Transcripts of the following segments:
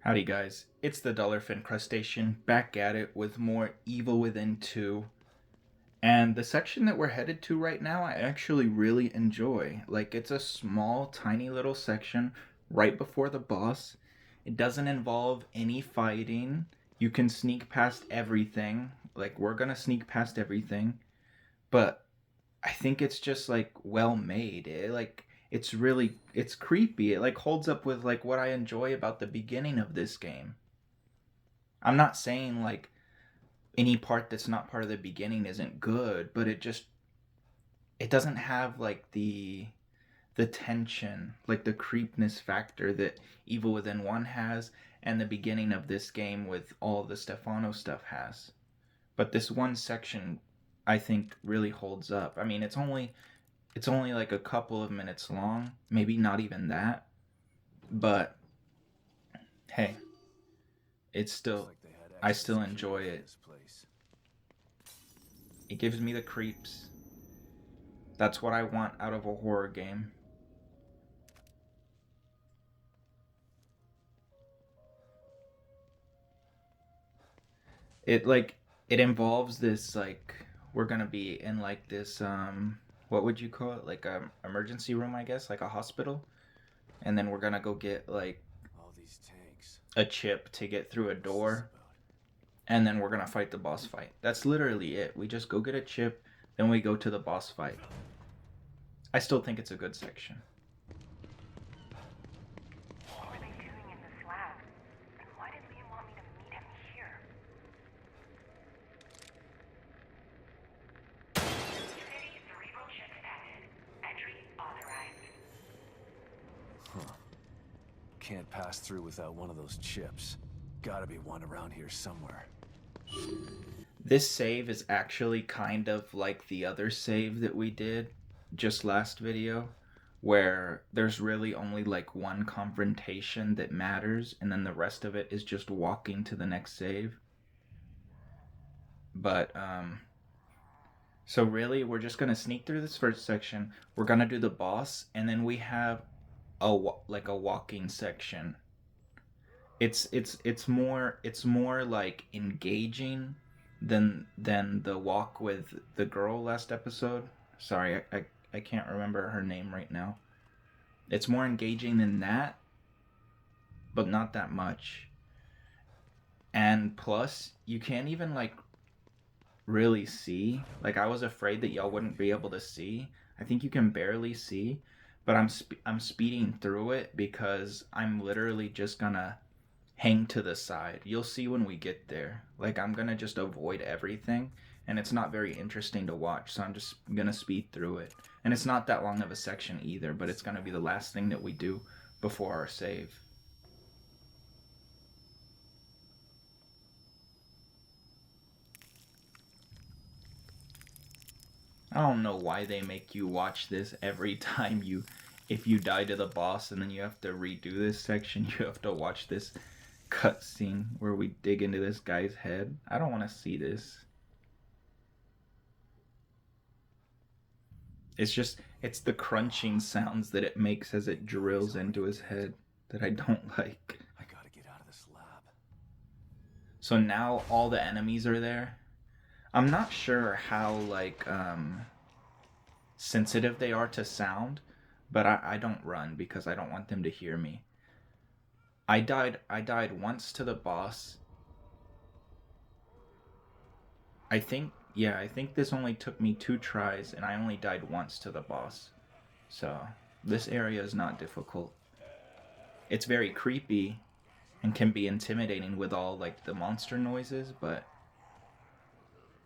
Howdy guys, it's the Dallerfin'd crustacean back at it with more Evil Within 2. And the section that we're headed to right now, I actually really enjoy. Like, it's a small, tiny little section right before the boss. It doesn't involve any fighting. You can sneak past everything. Like, we're gonna sneak past everything. But I think it's just like well made. It's creepy. It like holds up with like what I enjoy about the beginning of this game. I'm not saying like any part that's not part of the beginning isn't good, but it doesn't have like the tension, like the creepness factor that Evil Within 1 has and the beginning of this game with all the Stefano stuff has. But this one section I think really holds up. I mean, it's only like a couple of minutes long, maybe not even that, but hey, it's Looks still like they had I extra still enjoy security for it. this place. It gives me the creeps. That's what I want out of a horror game. It involves this like we're gonna be in like this what would you call it, like a emergency room, I guess, like a hospital, and then we're gonna go get like All these tanks. a chip to get through a What's this door, about? and then we're gonna fight the boss fight. That's literally it. We just go get a chip, then we go to the boss fight. I still think it's a good section. What were they doing in this lab? And why did Liam want me to meet him here? City cerebral chip detected. Entry authorized. Huh. Can't pass through without one of those chips. Gotta be one around here somewhere. This save is actually kind of like the other save that we did just last video, where there's really only like one confrontation that matters, and then the rest of it is just walking to the next save. But, so really, we're just gonna sneak through this first section, we're gonna do the boss, and then we have like a walking section. It's more like engaging than the walk with the girl last episode. Sorry, I can't remember her name right now. It's more engaging than that, but not that much. And plus, you can't even like really see. Like, I was afraid that y'all wouldn't be able to see. I think you can barely see, but I'm speeding through it because I'm literally just gonna hang to the side. You'll see when we get there. Like, I'm gonna just avoid everything, and it's not very interesting to watch, so I'm just gonna speed through it. And it's not that long of a section either, but it's gonna be the last thing that we do before our save. I don't know why they make you watch this every time if you die to the boss and then you have to redo this section, you have to watch this cutscene where we dig into this guy's head. I don't want to see this. It's the crunching sounds that it makes as it drills into his head that I don't like. I gotta get out of this lab. So now all the enemies are there. I'm not sure how like sensitive they are to sound, but I don't run because I don't want them to hear me. I died once to the boss. I think this only took me 2 tries and I only died once to the boss. So, this area is not difficult. It's very creepy and can be intimidating with all like the monster noises, but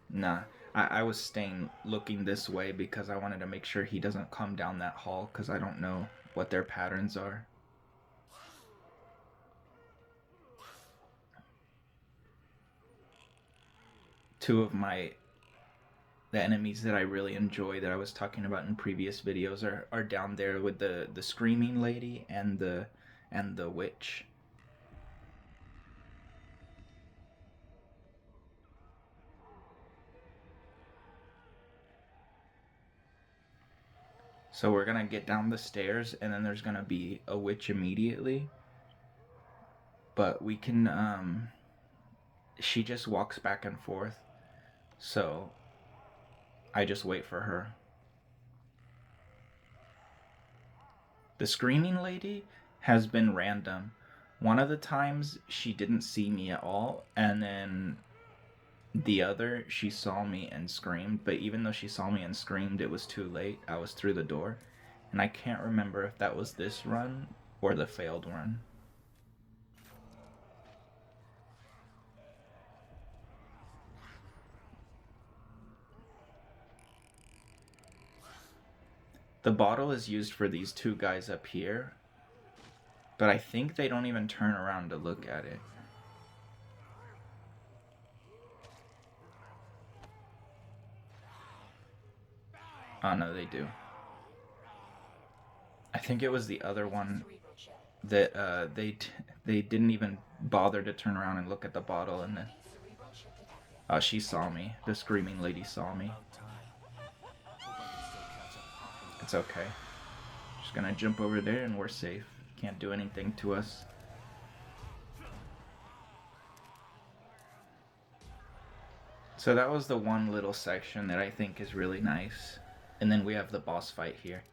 nah. I was staying looking this way because I wanted to make sure he doesn't come down that hall because I don't know what their patterns are. Two of the enemies that I really enjoy that I was talking about in previous videos are down there with the screaming lady and the witch. So we're gonna get down the stairs and then there's gonna be a witch immediately. but we can, she just walks back and forth, so I just wait for her. The screaming lady has been random. One of the times she didn't see me at all, and then the other she saw me and screamed, but even though she saw me and screamed, it was too late. I was through the door, and I can't remember if that was this run or the failed run. The bottle is used for these two guys up here, but I think they don't even turn around to look at it. Oh no, they do. I think it was the other one that they didn't even bother to turn around and look at the bottle, and then she saw me. The screaming lady saw me. It's okay. Just gonna jump over there and we're safe. Can't do anything to us. So that was the one little section that I think is really nice. And then we have the boss fight here.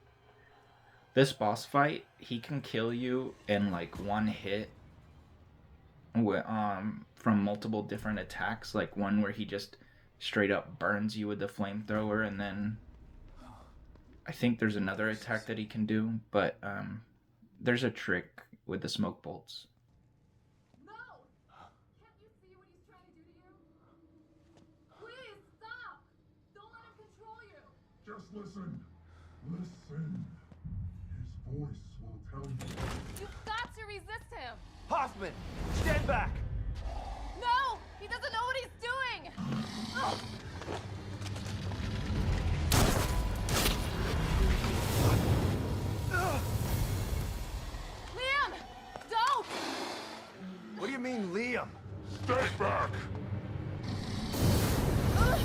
This boss fight, he can kill you in like one hit from multiple different attacks. Like one where he just straight up burns you with the flamethrower, and then I think there's another attack that he can do, but there's a trick with the smoke bolts. No! Can't you see what he's trying to do to you? Please, stop! Don't let him control you! Just listen. Listen. His voice will tell you. You've got to resist him! Hoffman, stand back! No! He doesn't know what he's doing! Ugh. Liam! Don't! What do you mean, Liam? Stay back! Ugh.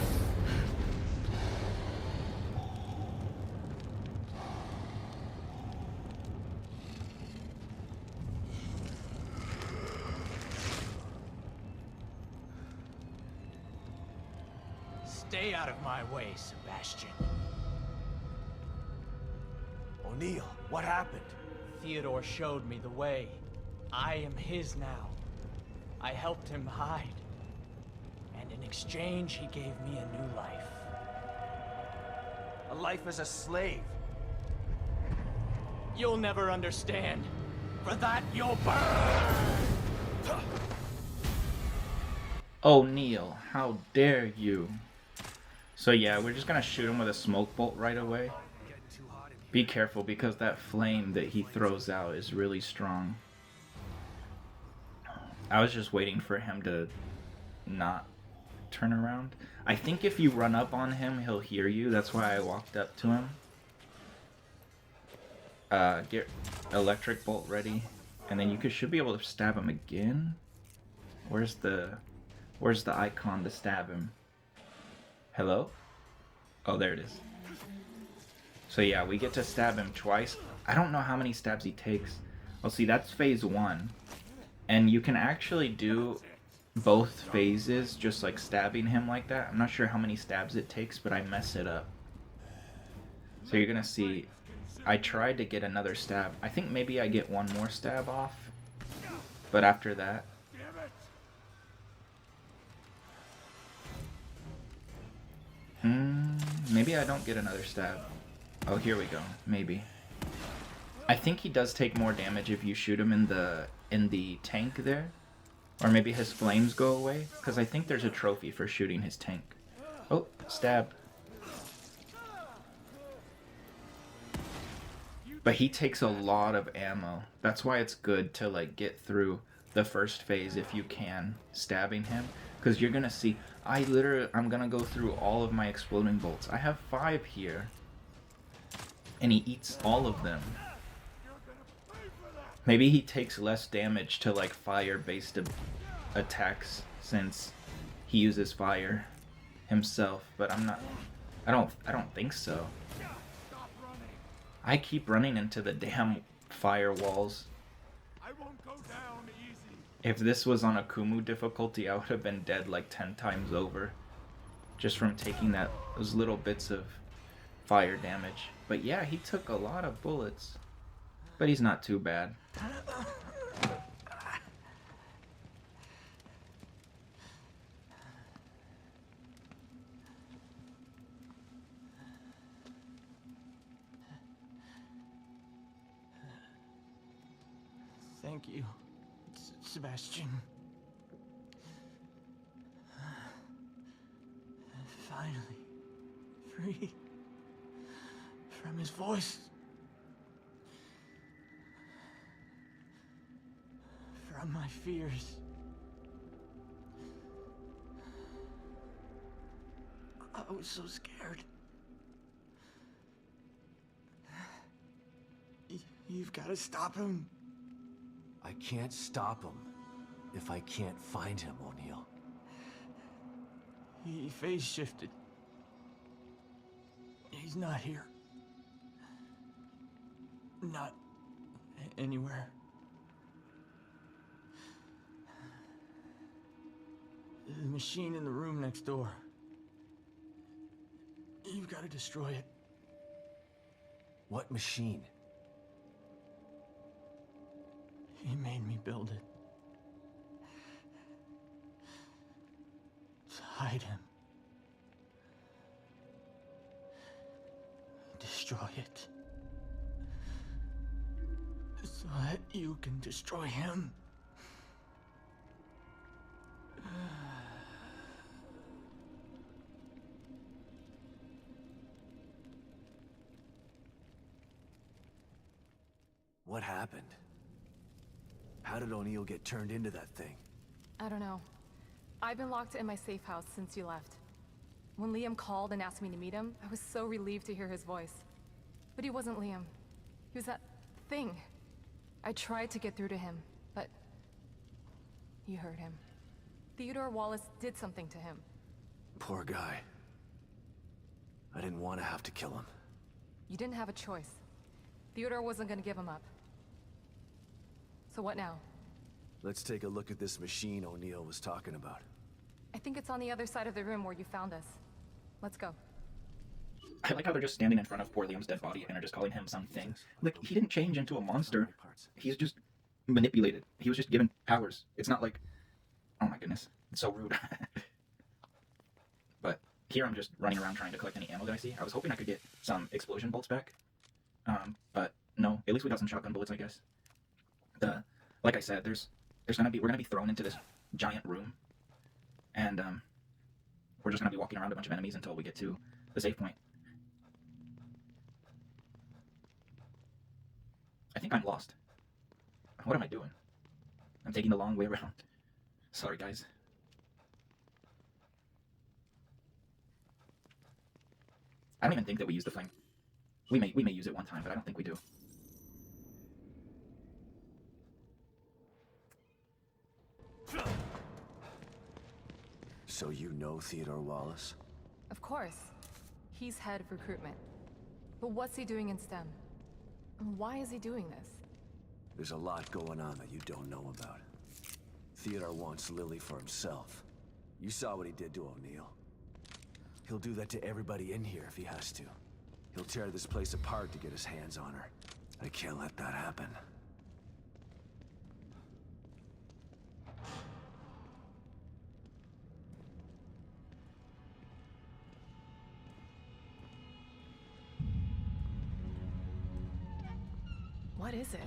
Stay out of my way, Sebastian. O'Neill, what happened? Theodore showed me the way. I am his now. I helped him hide. And in exchange, he gave me a new life. A life as a slave. You'll never understand. For that, you'll burn! Oh, Neil, how dare you? So yeah, we're just gonna shoot him with a smoke bolt right away. Be careful, because that flame that he throws out is really strong. I was just waiting for him to not turn around. I think if you run up on him, he'll hear you. That's why I walked up to him. Get electric bolt ready, and then you should be able to stab him again. Where's the icon to stab him? Hello? Oh, there it is. So yeah, we get to stab him twice. I don't know how many stabs he takes. Well, see, that's phase 1. And you can actually do both phases just like stabbing him like that. I'm not sure how many stabs it takes, but I mess it up. So you're gonna see, I tried to get another stab. I think maybe I get one more stab off. But after that, maybe I don't get another stab. Oh, here we go. Maybe. I think he does take more damage if you shoot him in the tank there. Or maybe his flames go away. Because I think there's a trophy for shooting his tank. Oh, stab. But he takes a lot of ammo. That's why it's good to like get through the first phase if you can, stabbing him. Because you're going to see, I'm going to go through all of my exploding bolts. I have 5 here. And he eats all of them. Maybe he takes less damage to like fire-based attacks since he uses fire himself, but I don't think so. I keep running into the damn firewalls. I won't go down easy. If this was on a Kumu difficulty, I would have been dead like 10 times over. Just from taking those little bits of fire damage. But yeah, he took a lot of bullets. But he's not too bad. Thank you, Sebastian. Finally, free from his voice. From my fears. I was so scared. You've got to stop him. I can't stop him if I can't find him, O'Neill. He phase shifted. He's not here. Not anywhere. The machine in the room next door. You've got to destroy it. What machine? He made me build it. To hide him. Destroy it. So that you can destroy him. What happened? How did O'Neill get turned into that thing? I don't know. I've been locked in my safe house since you left. When Liam called and asked me to meet him, I was so relieved to hear his voice. But he wasn't Liam. He was that thing. I tried to get through to him, but you heard him. Theodore Wallace did something to him. Poor guy. I didn't want to have to kill him. You didn't have a choice. Theodore wasn't gonna give him up. So what now? Let's take a look at this machine O'Neill was talking about. I think it's on the other side of the room where you found us. Let's go. I like how they're just standing in front of poor Liam's dead body and are just calling him something. Like, he didn't change into a monster. He's just manipulated. He was just given powers. It's not like... Oh my goodness. It's so rude. But here I'm just running around trying to collect any ammo that I see. I was hoping I could get some explosion bolts back. But no. At least we got some shotgun bullets, I guess. Like I said, we're gonna be thrown into this giant room. And, we're just gonna be walking around a bunch of enemies until we get to the save point. I think I'm lost. What am I doing? I'm taking the long way around. Sorry, guys. I don't even think that we use the flame. We may use it one time, but I don't think we do. So you know Theodore Wallace? Of course. He's head of recruitment. But what's he doing in STEM? And why is he doing this? There's a lot going on that you don't know about. Theodore wants Lily for himself. You saw what he did to O'Neill. He'll do that to everybody in here if he has to. He'll tear this place apart to get his hands on her. I can't let that happen. What is it?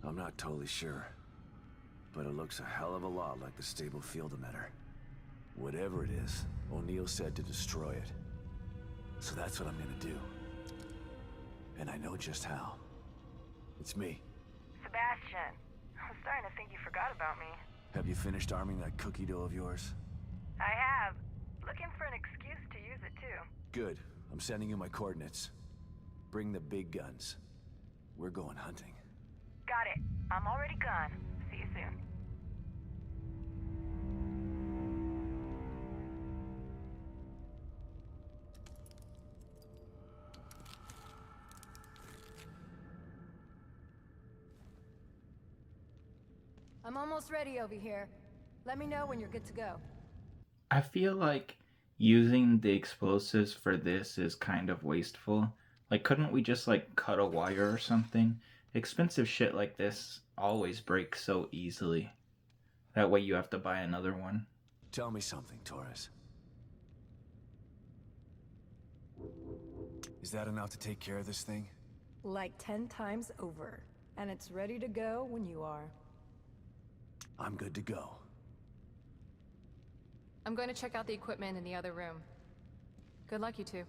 I'm not totally sure, but it looks a hell of a lot like the stable field emitter. Whatever it is, O'Neill said to destroy it. So that's what I'm gonna do. And I know just how. It's me. Sebastian, I'm starting to think you forgot about me. Have you finished arming that cookie dough of yours? I have. Looking for an excuse to use it too. Good. I'm sending you my coordinates. Bring the big guns. We're going hunting. Got it. I'm already gone. See you soon. I'm almost ready over here. Let me know when you're good to go. I feel like using the explosives for this is kind of wasteful. Like, couldn't we just, like, cut a wire or something? Expensive shit like this always breaks so easily. That way you have to buy another one. Tell me something, Torres. Is that enough to take care of this thing? Like 10 times over. And it's ready to go when you are. I'm good to go. I'm going to check out the equipment in the other room. Good luck, you two.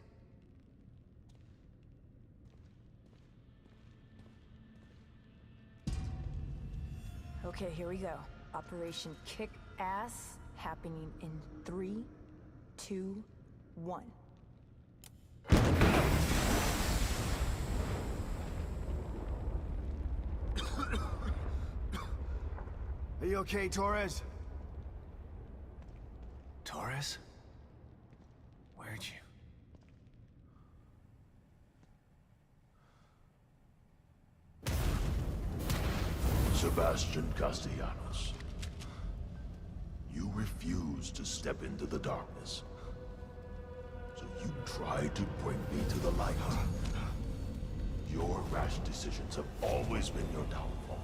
Okay, here we go. Operation Kick Ass happening in 3, 2, 1. Are you okay, Torres? Torres? Where'd you... Sebastian Castellanos. You refuse to step into the darkness. So you try to bring me to the light. Your rash decisions have always been your downfall.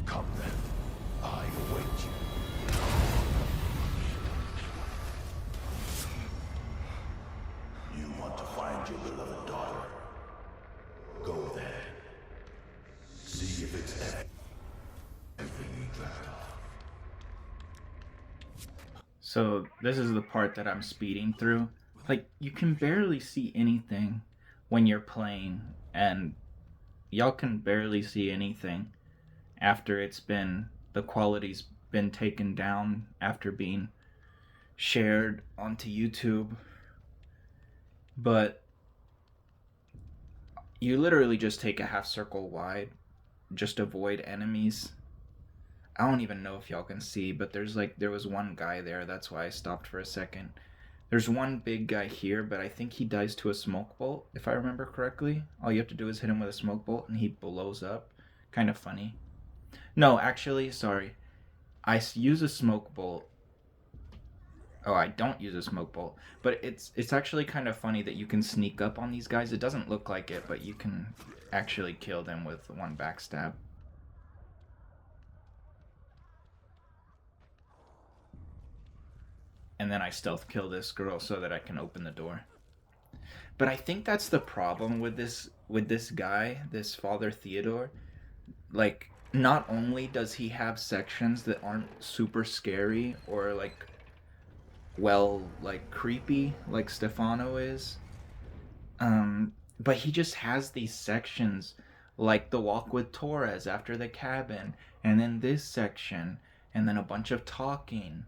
Come then. I await you. You want to find your beloved daughter? Go there. See if it's everything you dreamt of. So this is the part that I'm speeding through. Like, you can barely see anything when you're playing, and y'all can barely see anything after the quality's been taken down after being shared onto YouTube. But you literally just take a half circle wide, just avoid enemies. I don't even know if y'all can see, but there was one guy there, that's why I stopped for a second. There's one big guy here, but I think he dies to a smoke bolt, if I remember correctly. All you have to do is hit him with a smoke bolt and he blows up. Kind of funny. No, actually, sorry. I use a smoke bolt. Oh, I don't use a smoke bolt. But it's actually kind of funny that you can sneak up on these guys. It doesn't look like it, but you can actually kill them with one backstab. And then I stealth kill this girl so that I can open the door. But I think that's the problem with this guy, this Father Theodore. Like, not only does he have sections that aren't super scary or like creepy like Stefano is, but he just has these sections like the walk with Torres after the cabin, and then this section, and then a bunch of talking.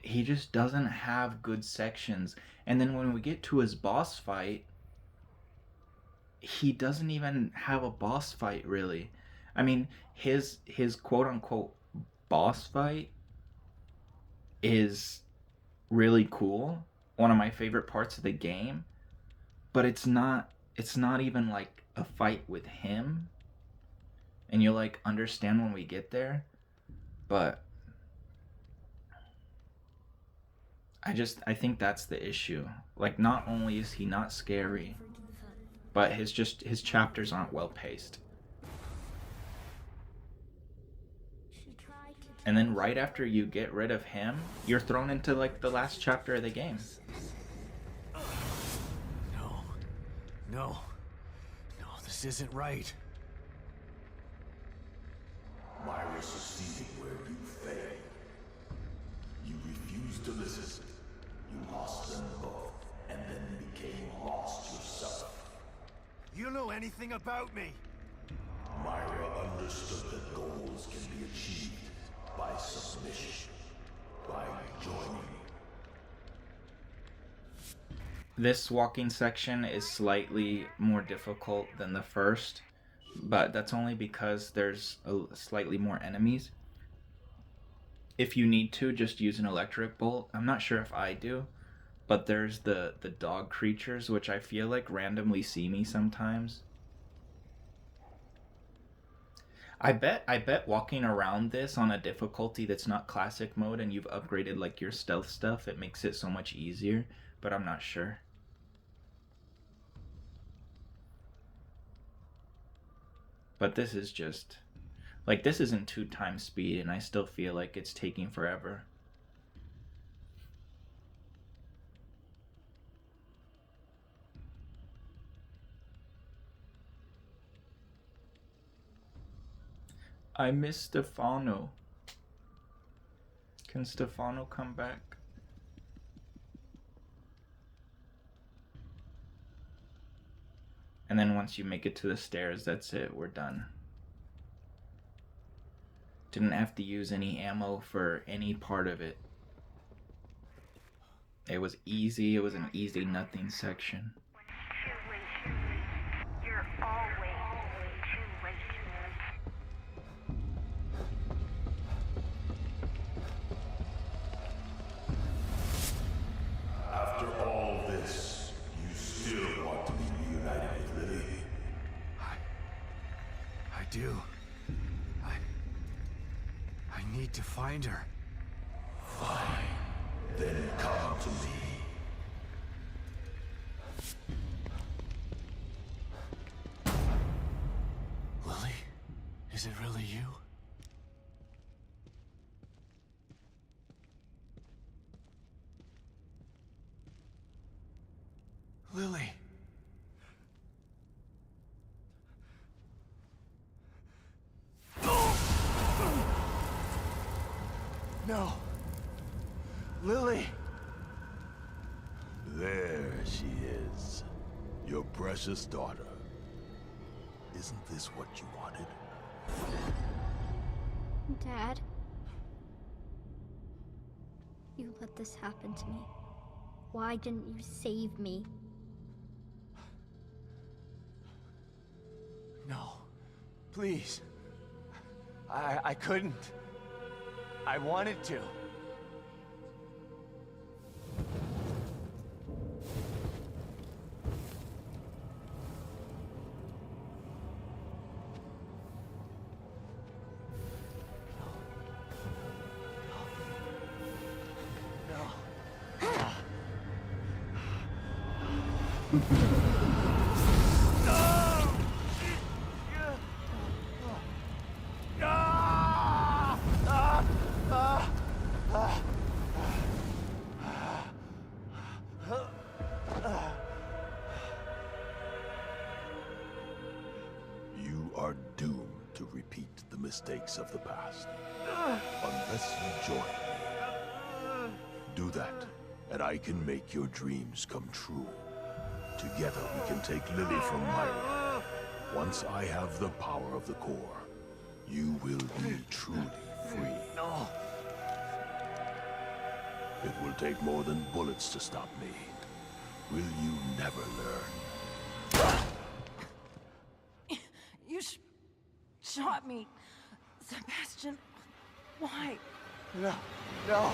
He just doesn't have good sections. And then when we get to his boss fight, he doesn't even have a boss fight, really. I mean, his quote unquote boss fight is really cool. One of my favorite parts of the game, but it's not even like a fight with him. And you'll like understand when we get there, but I think that's the issue. Like, not only is he not scary, but his chapters aren't well paced. And then right after you get rid of him, you're thrown into like the last chapter of the game. No, this isn't right. Myra succeeded where you failed. You refused to listen. You lost them both, and then became lost yourself. You know anything about me? Myra understood that goals can be achieved by submission, by joining. This walking section is slightly more difficult than the first, but that's only because there's slightly more enemies. If you need to, just use an electric bolt. I'm not sure if I do, but there's the dog creatures, which I feel like randomly see me sometimes. I bet walking around this on a difficulty that's not classic mode and you've upgraded like your stealth stuff, it makes it so much easier, but I'm not sure. But this is just like, this isn't 2 times speed and I still feel like it's taking forever. I miss Stefano. Can Stefano come back? And then once you make it to the stairs, that's it, we're done. Didn't have to use any ammo for any part of it. It was easy, it was an easy nothing section. Too late. You're always too late. After all this, you still want to be reunited with Lily? I do. I need to find her. Fine. Then come to me. Lily? Is it really you? Lily! No! Lily! There she is. Your precious daughter. Isn't this what you wanted? Dad? You let this happen to me. Why didn't you save me? No. Please. I couldn't. I wanted to. You are doomed to repeat the mistakes of the past. Unless you join me. Do that, and I can make your dreams come true. Together we can take Lily from Myra. Once I have the power of the core, you will be truly free. No. It will take more than bullets to stop me. Will you never learn? You shot me. Sebastian, why? No. No.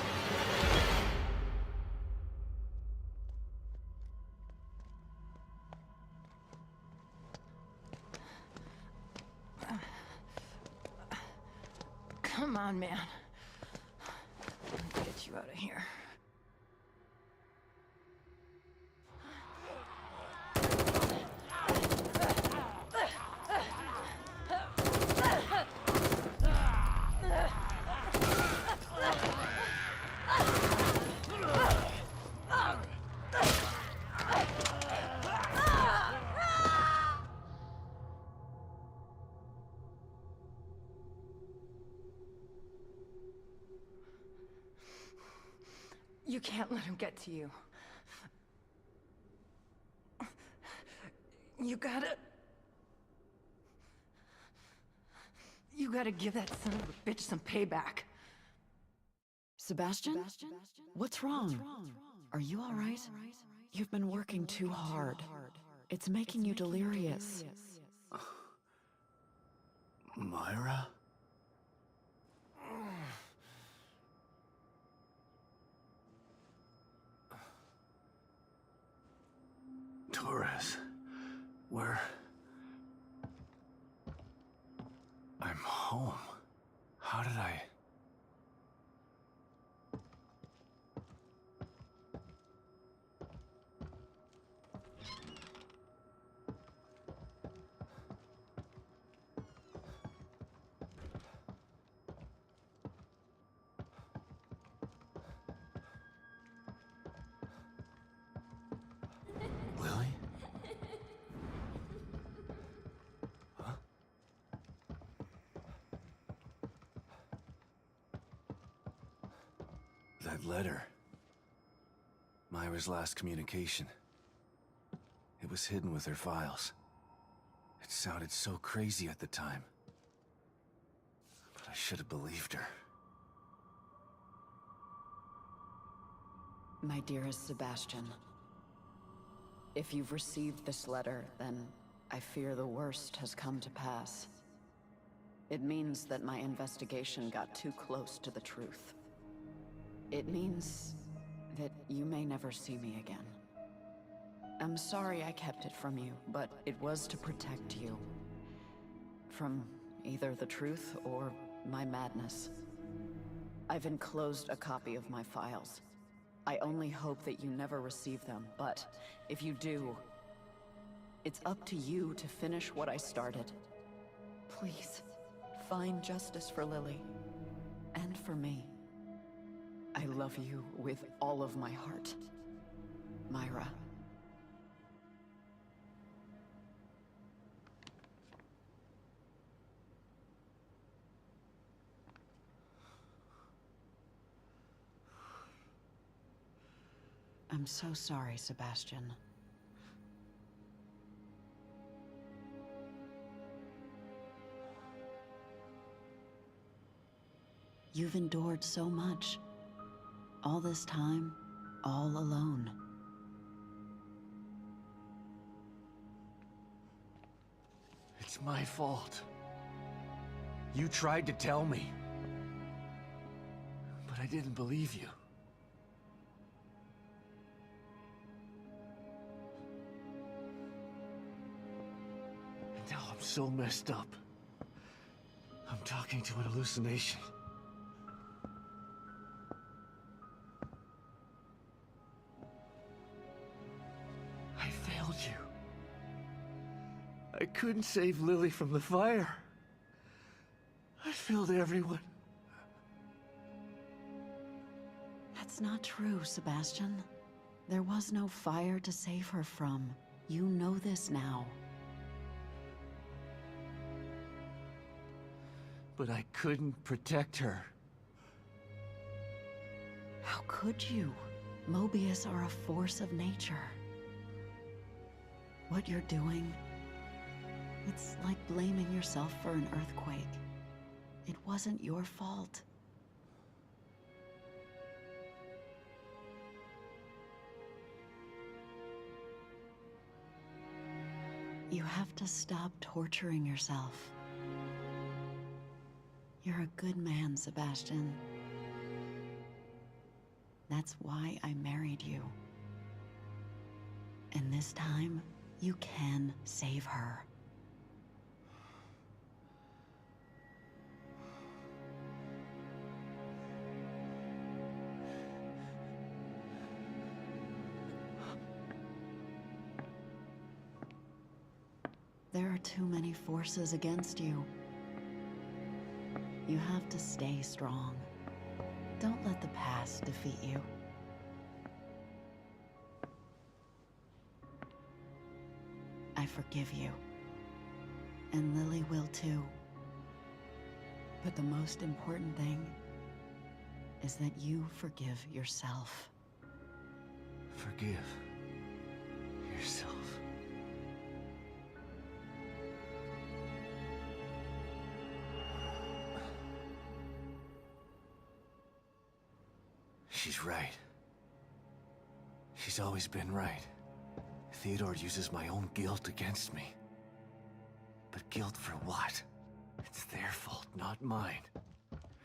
Come on, man. Let's get you out of here. You can't let him get to you. You gotta give that son of a bitch some payback. Sebastian? What's wrong? Are you all right? You've been working too hard. It's making you delirious. Myra? Torres, where... I'm home. How did I... Lily? Huh? That letter. Myra's last communication. It was hidden with her files. It sounded so crazy at the time. But I should have believed her. My dearest Sebastian, if you've received this letter, then I fear the worst has come to pass. It means that my investigation got too close to the truth. It means that you may never see me again. I'm sorry I kept it from you, but it was to protect you. From either the truth or my madness. I've enclosed a copy of my files. I only hope that you never receive them, but if you do, it's up to you to finish what I started. Please, find justice for Lily, and for me. I love you with all of my heart, Myra. I'm so sorry, Sebastian. You've endured so much. All this time, all alone. It's my fault. You tried to tell me. But I didn't believe you. And now I'm so messed up. I'm talking to an hallucination. I failed you. I couldn't save Lily from the fire. I failed everyone. That's not true, Sebastian. There was no fire to save her from. You know this now. But I couldn't protect her. How could you? Mobius are a force of nature. What you're doing, it's like blaming yourself for an earthquake. It wasn't your fault. You have to stop torturing yourself. You're a good man, Sebastian. That's why I married you. And this time, you can save her. There are too many forces against you. You have to stay strong. Don't let the past defeat you. I forgive you. And Lily will too. But the most important thing is that you forgive yourself. Forgive yourself. She's right. She's always been right. Theodore uses my own guilt against me. But guilt for what? It's their fault, not mine.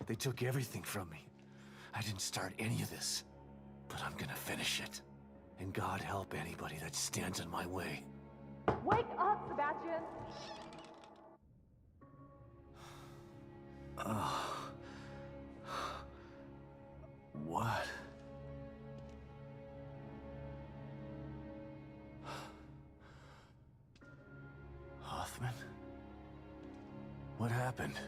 They took everything from me. I didn't start any of this. But I'm gonna finish it. And God help anybody that stands in my way. Wake up, Sebastian! What happened?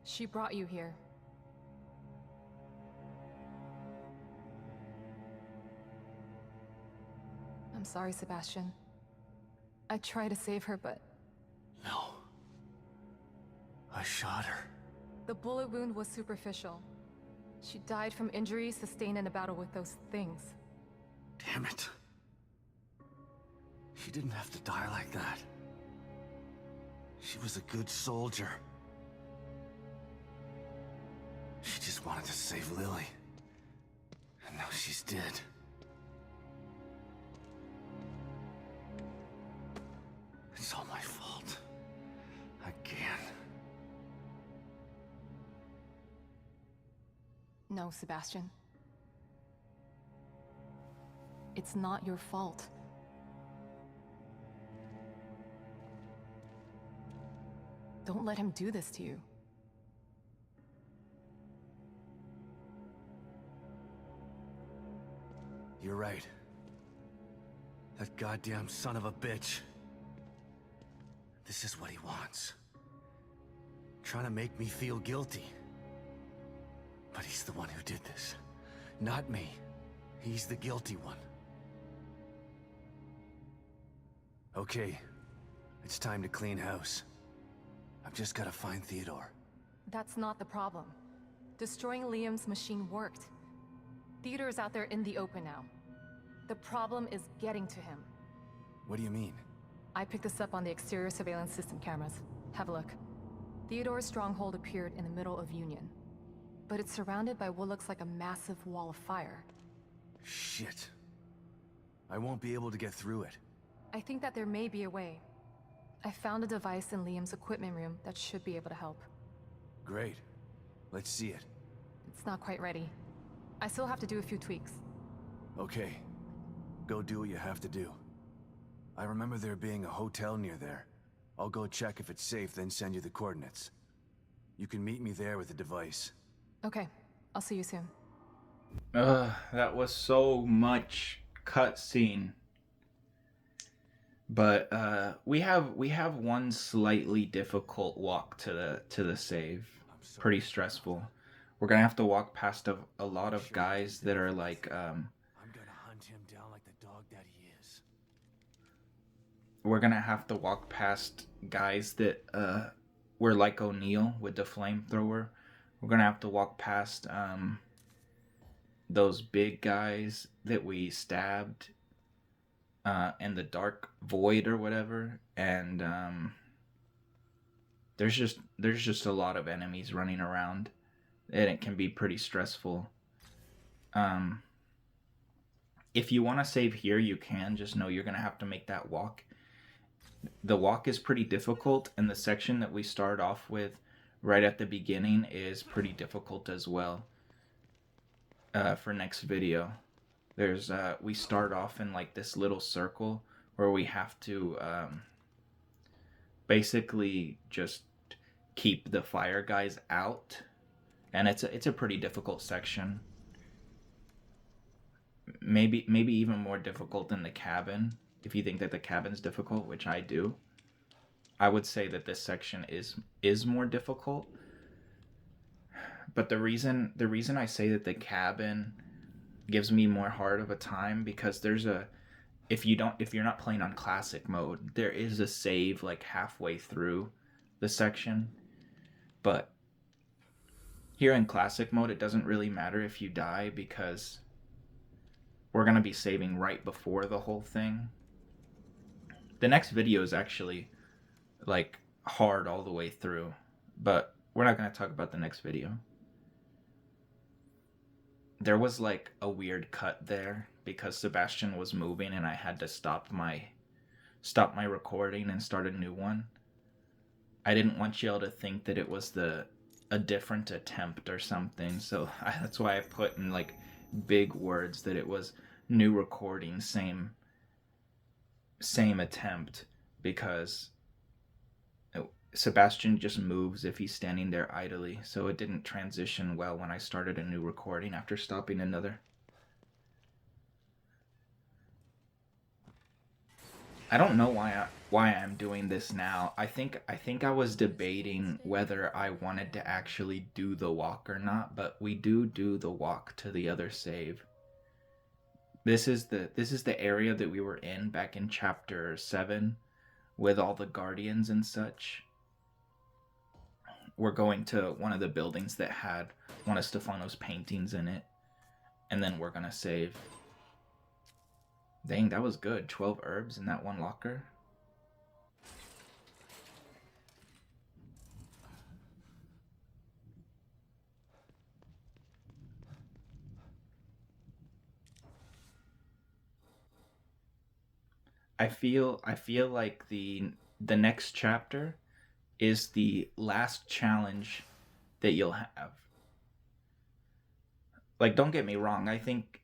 She brought you here. I'm sorry, Sebastian. I tried to save her, but No. I shot her. the bullet wound was superficial. She died from injuries sustained in a battle with those things. Damn it. She didn't have to die like that. She was a good soldier. She just wanted to save Lily. And now she's dead. It's all my fault. Again. No, Sebastian. It's not your fault. Don't let him do this to you. You're right. That goddamn son of a bitch. This is what he wants. Trying to make me feel guilty. But he's the one who did this. Not me. He's the guilty one. Okay. It's time to clean house. I've just gotta find Theodore. That's not the problem. Destroying Liam's machine worked. Theodore is out there in the open now. The problem is getting to him. What do you mean? I picked this up on the exterior surveillance system cameras. Have a look. Theodore's stronghold appeared in the middle of Union. But it's surrounded by what looks like a massive wall of fire. Shit. I won't be able to get through it. I think that there may be a way. I found a device in Liam's equipment room that should be able to help. Great. Let's see it. It's not quite ready. I still have to do a few tweaks. Okay. Go do what you have to do. I remember there being a hotel near there. I'll go check if it's safe, then send you the coordinates. You can meet me there with the device. Okay, I'll see you soon. That was so much cutscene. But we have one slightly difficult walk to the save. Pretty stressful. We're gonna have to walk past a lot of guys that are like I'm gonna hunt him down like the dog that he is. we're gonna have to walk past guys that were like O'Neill with the flamethrower. We're gonna have to walk past those big guys that we stabbed in the dark void or whatever, and there's just a lot of enemies running around, and it can be pretty stressful. If you want to save here, you can. Just know you're gonna have to make that walk. The walk is pretty difficult, and the section that we start off with right at the beginning is pretty difficult as well. For next video, there's we start off in like this little circle where we have to basically just keep the fire guys out, and it's a pretty difficult section. Maybe even more difficult than the cabin. If you think that the cabin's difficult, which I do, I would say that this section is more difficult. But the reason I say that the cabin gives me more hard of a time, because there's a if you're not playing on classic mode, there is a save like halfway through the section. But here in classic mode, it doesn't really matter if you die, because we're going to be saving right before the whole thing. The next video is actually like hard all the way through, but we're not going to talk about the next video. There was like a weird cut there because Sebastian was moving and I had to stop my recording and start a new one. I didn't want y'all to think that it was a different attempt or something, so that's why I put in like big words that it was new recording, same attempt, because Sebastian just moves if he's standing there idly, so it didn't transition well when I started a new recording after stopping another. I don't know why I'm doing this now. I think I was debating whether I wanted to actually do the walk or not, but we do the walk to the other save. This is the area that we were in back in chapter 7 with all the guardians and such. We're going to one of the buildings that had one of Stefano's paintings in it, and then we're gonna save. Dang, that was good. 12 herbs in that one locker. I feel like the next chapter is the last challenge that you'll have. Like, don't get me wrong, I think,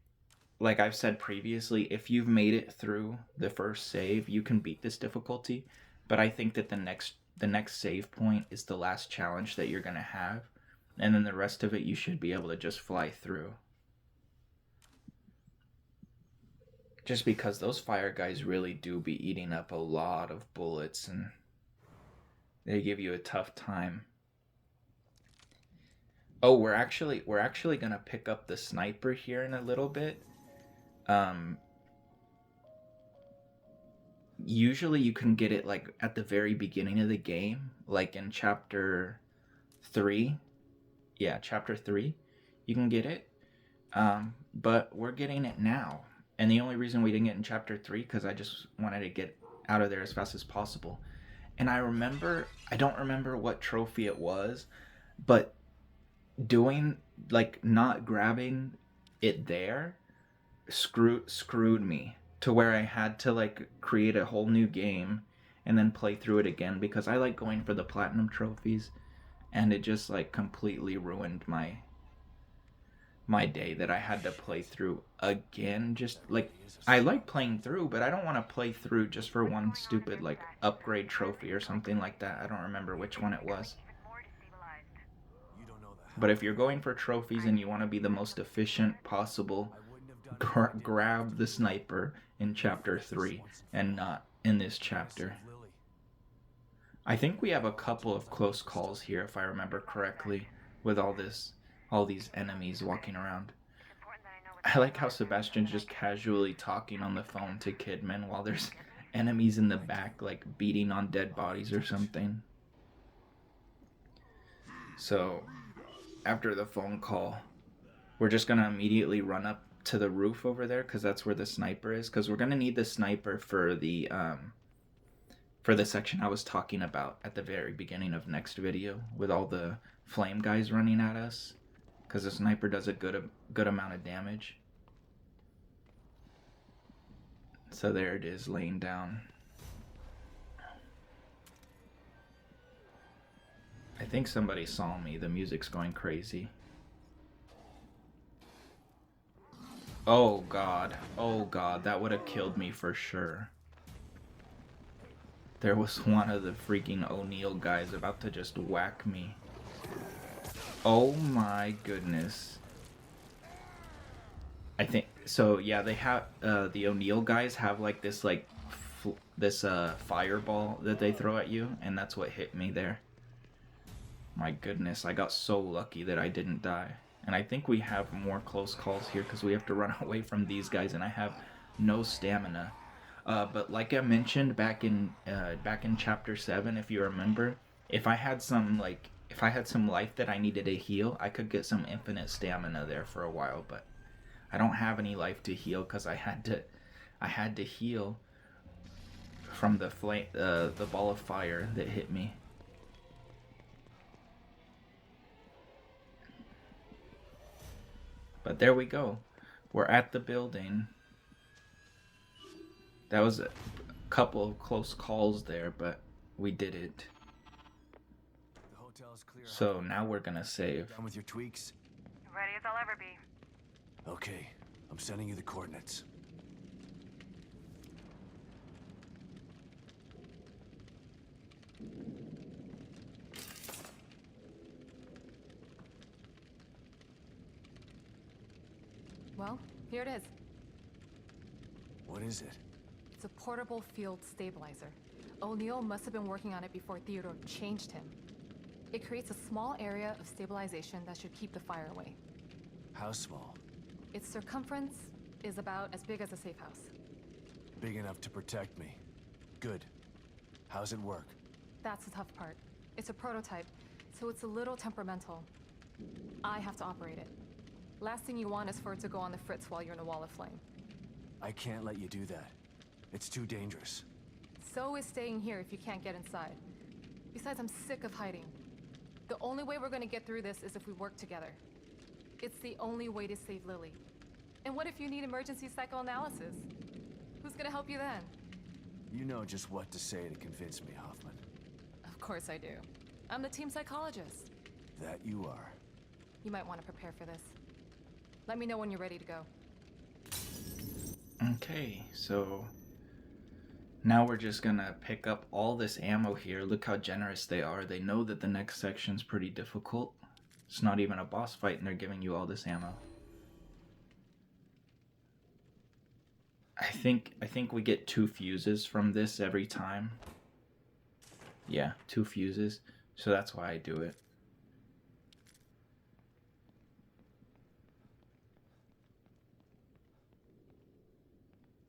like I've said previously, if you've made it through the first save, you can beat this difficulty. But I think that the next save point is the last challenge that you're gonna have, and then the rest of it you should be able to just fly through. Just because those fire guys really do be eating up a lot of bullets, and they give you a tough time. Oh, we're actually gonna pick up the sniper here in a little bit. Usually you can get it like at the very beginning of the game, like in chapter 3. Yeah, chapter 3. You can get it. But we're getting it now. And the only reason we didn't get in chapter 3 because I just wanted to get out of there as fast as possible. And I don't remember what trophy it was, but doing, like, not grabbing it there screwed me to where I had to, like, create a whole new game and then play through it again because I like going for the platinum trophies, and it just, like, completely ruined my day that I had to play through again. Just like, I like playing through, but I don't want to play through just for one stupid, like, upgrade trophy or something like that. I don't remember which one it was. But if you're going for trophies and you want to be the most efficient possible, grab the sniper in chapter 3 and not in this chapter. I think we have a couple of close calls here, if I remember correctly, with all these enemies walking around. I like how Sebastian's just casually talking on the phone to Kidman while there's enemies in the back, like, beating on dead bodies or something. So, after the phone call, we're just gonna immediately run up to the roof over there, because that's where the sniper is, because we're gonna need the sniper for the section I was talking about at the very beginning of next video, with all the flame guys running at us, because the sniper does a good amount of damage. So there it is, laying down. I think somebody saw me. The music's going crazy. Oh god, that would have killed me for sure. There was one of the freaking O'Neill guys about to just whack me. Oh my goodness. I think so. Yeah, they have the O'Neill guys have like this fireball that they throw at you, and that's what hit me there. My goodness, I got so lucky that I didn't die. And I think we have more close calls here because we have to run away from these guys, and I have no stamina. But like I mentioned back in chapter 7, if you remember, if I had some life that I needed to heal, I could get some infinite stamina there for a while, but I don't have any life to heal because I had to heal from the ball of fire that hit me. But there we go. We're at the building. That was a couple of close calls there, but we did it. The hotel's clear. So now we're gonna save. Done with your tweaks? Ready as I'll ever be. Okay, I'm sending you the coordinates. Here it is. What is it? It's a portable field stabilizer. O'Neill must have been working on it before Theodore changed him. It creates a small area of stabilization that should keep the fire away. How small? Its circumference is about as big as a safe house. Big enough to protect me. Good. How's it work? That's the tough part. It's a prototype, so it's a little temperamental. I have to operate it. Last thing you want is for it to go on the fritz while you're in a wall of flame. I can't let you do that. It's too dangerous. So is staying here if you can't get inside. Besides, I'm sick of hiding. The only way we're gonna get through this is if we work together. It's the only way to save Lily. And what if you need emergency psychoanalysis? Who's gonna help you then? You know just what to say to convince me, Hoffman. Of course I do. I'm the team psychologist. That you are. You might want to prepare for this. Let me know when you're ready to go. Okay, so now we're just gonna pick up all this ammo here. Look how generous they are. They know that the next section's pretty difficult. It's not even a boss fight and they're giving you all this ammo. I think we get 2 fuses from this every time. Yeah, 2 fuses. So that's why I do it.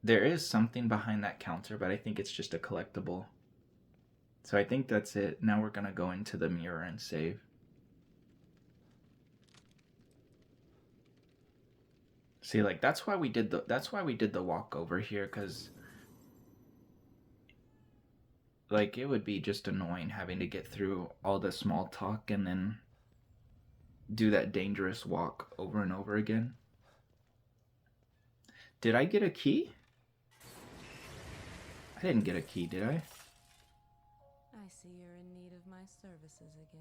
There is something behind that counter, but I think it's just a collectible. So I think that's it. Now we're gonna go into the mirror and save. See, like that's why we did the walk over here, cuz like it would be just annoying having to get through all the small talk and then do that dangerous walk over and over again. Did I get a key? I didn't get a key, did I? I see you're in need of my services again.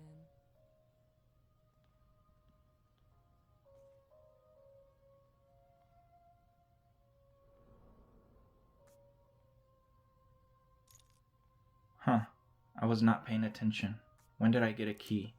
Huh. I was not paying attention. When did I get a key?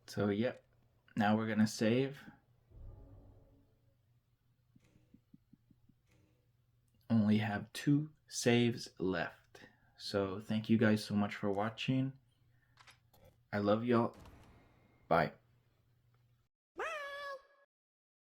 So, yep. Now we're gonna save. Only have 2 saves left. So, thank you guys so much for watching. I love y'all. Bye.